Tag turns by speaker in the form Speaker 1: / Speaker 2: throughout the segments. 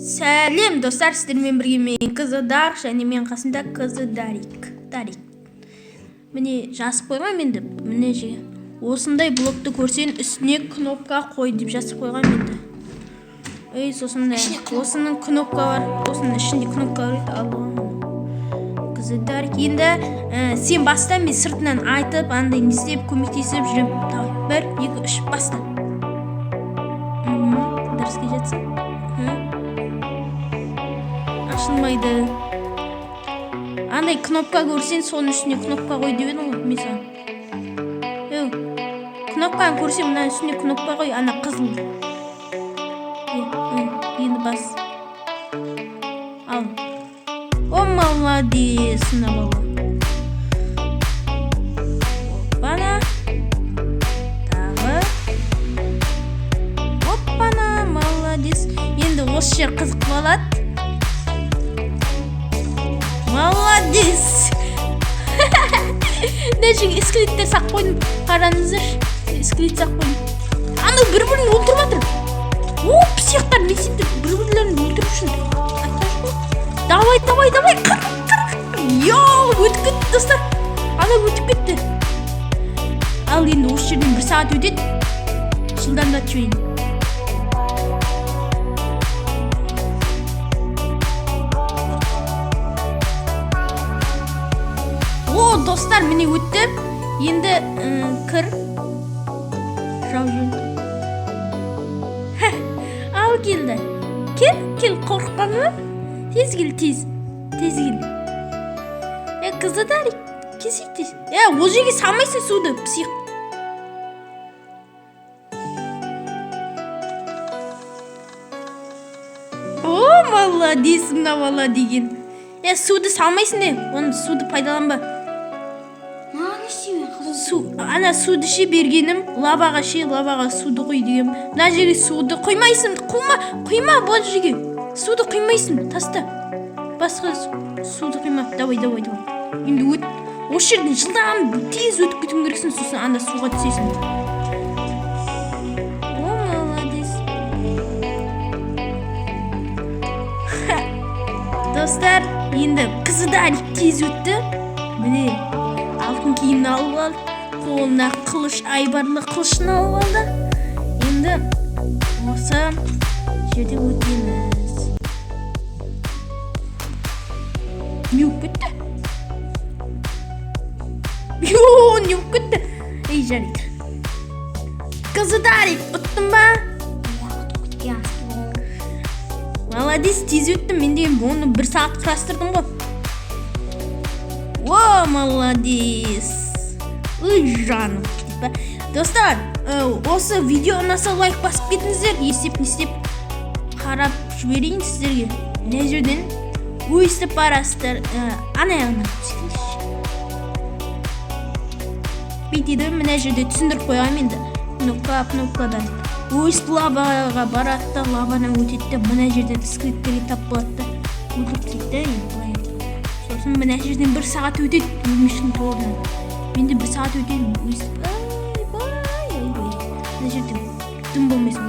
Speaker 1: Сәлем достар, сіздермен бірге мен Қызыдар және мен қасымда қызы Дарик. Міне жазып қойған менді. Міне осындай блокты көрсең үстіне кнопка қой деп жазып қойған менді. Сосын осының кнопка бар. Осының ішінде кнопка бар. Қызы Дарик. Енді сен баста, мен сыртынан айтып, андай не істеп көмектесіп жүрем. 1, 2, 3 баста. Дәріске жетсін. Ашылмайды. Андай кнопка көрсең, соның үстіне кнопка қой деп едім ғой, мен саған. Кнопканы көрсең, мына үстіне кнопка қой, ана қызыл. Енді бас. Ал. О, молодец, мына бала. Оппана. Тағы. Оппана, молодец. Енді осы жер қызық болады. Молодец. Нәжеге скелеттер сақ қойдым. Қараңыздар. Скелет сақ қойдым. Ана бір-бірін өлтіріп жатыр. Психтар не істейді? Бір-бірлерін өлтіріп үшін. Давай. Қыр. Өтіп кетті, достар. Ана өтіп кетті. Ал енді осы жерден 1 сағат өтеді. Жылдамдатып жіберейін. Достар, міне өтті. Енді кір. Жау жел. Ал келді. Кел, қорыққаны. Тез кел. Қызы Дарик, кесейік тез. Ол жерге салмайсың суды, псих. О, молодец, мына бала деген. Суды салмайсың де, оны суды пайдаланба. Ана суды ше бергенім, лаваға суды қой дегем. Мына жерге суды қоймайсың, құйма бұл жерге. Суды қоймайсың, таста. Басқа суды қойма. Давай. Енді өт. Осы жерден жылдам тез өтіп кетуің керексің, сосын анда суға түсесің. О, молодец. Достар, енді қызы Дарик тез өтті. Міне, алтын киімін алып алды. Қолына қылыш, айбарлы қылышын алып алды. Енді осы жерде өтеміз. Не өп кетті? Не өп кетті? Жарайды. Қызы Дарик, ұттың ба? Молодец, тез өттім. Мен деген оны 1 сағат құрастырдым ғой. О, молодец. Жаным. Достар, осы видео ұнаса лайк басып кетіңіздер. Естеп қарап жіберейін сіздерге. Мына жерден өйстіп барасыздар. Ана бүйтеді. Мына жерде түсіндіріп қойғам енді. Кнопкадан өйстіп лаваға барады, лавадан өтеді. Мына жерден скриптерге тап болады. Өтіртеді. Сосын мына жерден 1 сағат өтеді. Өлмешінің торынан. Менде 1 сағат өтеді. Өйстіп. Мына жерден дым болмайсың.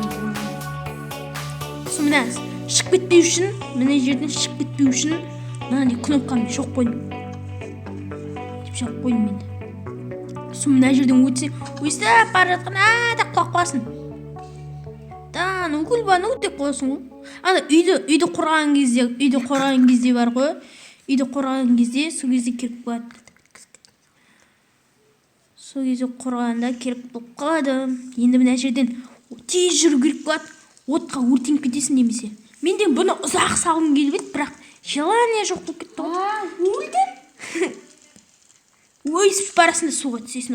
Speaker 1: Сосын мына шығып кетпеу үшін, мына жерден шығып кетпеу үшін, мынандай кнопканы жоқ қойдым. Менде. Сосын мына жерден өтсең, өйстіп бара жатқан, да құлап қаласың. Өкілбаны өтеп қаласың ғой. Ана үйді қорған кезде бар ғой. Үйді қорған кезде, сол кезде керек болады. Сол кезде қорғанда керек болып қалады. Енді мына жерден тез жүру керек болады. Отқа өртеніп кетесің немесе. Менде бұны ұзақ салғым келіп еді, бірақ желание жоқ болып кетті ғой. Өлдім. Өйсіп барасында суға түсесің.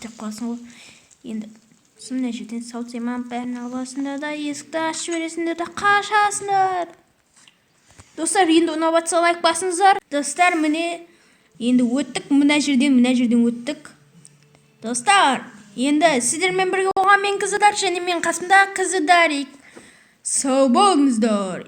Speaker 1: Деп қаласың ғой. Енді мына жерден саусайман бәрін аласыңдар да, есікті ашып жібересіңдер да қашасыңдар. Достар, енді ұнап жатса лайк басыңыздар. Достар, міне енді өттік. Мына жерден өттік. Достар, енді сіздермен бірге болған мен Қызыдар және мен қасымда қызы Дарик. Сау болыңыздар.